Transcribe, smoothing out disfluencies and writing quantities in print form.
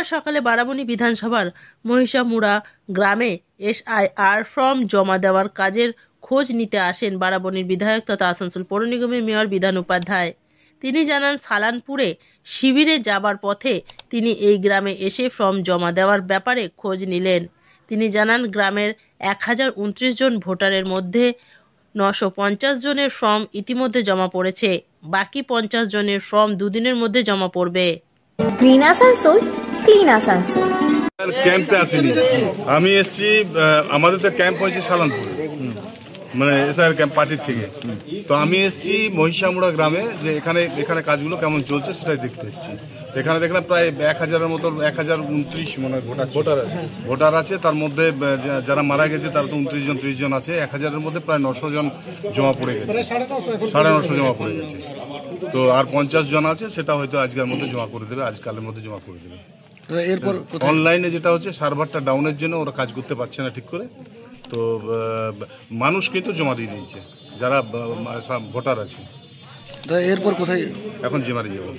শুক্রবার সকালে বারাবণী বিধানসভার মহিষামুড়া গ্রামে এসআইআর ফর্ম জমা দেওয়ার কাজের খোঁজ নিতে আসেন বারাবণীর বিধায়ক তথা আসানসোল পৌর নিগমের মেয়র বিধান উপাধ্যায়। তিনি জানান, সালানপুরে শিবিরে যাবার পথে তিনি এই গ্রামে এসে ফর্ম জমা দেওয়ার ব্যাপারে খোঁজ নিলেন। তিনি জানান, গ্রামের 1029 জন ভোটারের মধ্যে 950 জনের ফর্ম ইতিমধ্যে জমা পড়েছে। বাকি 50 জনের ফর্ম দুদিনের মধ্যে জমা পড়বে। Green Asansol, clean Asansol. ক্যাম্পে আসেনি, আমি এসছি, আমাদের তো ক্যাম্প হয়েছে সালানপুরে, মানে এসআইআর ক্যাম্প পার্টির থেকে। তো আমি এসছি মহিষামুড়া গ্রামে, যে এখানে কাজগুলো কেমন চলছে সেটাই দেখতে এসছি। এখানে দেখলাম প্রায় 1000-এর মতো 1029 মনে হয় ভোটার আছে। তার মধ্যে যারা মারা গেছে তারা তো 29 জন আছে। 1000-এর মধ্যে প্রায় 900 জন জমা পড়ে গেছে, 950 জমা পড়ে গেছে। তো আর 50 জন আছে, সেটা হয়তো আজকের মধ্যে জমা করে দেবে, আজকালের মধ্যে জমা করে দেবে। এরপর অনলাইনে যেটা হচ্ছে, সার্ভারটা ডাউনের জন্য ওরা কাজ করতে পারছে না ঠিক করে। তো মানুষ কিন্তু জমা দিয়ে দিয়েছে যারা ভোটার আছে। এরপর কোথায় এখন জেমারি যাবো।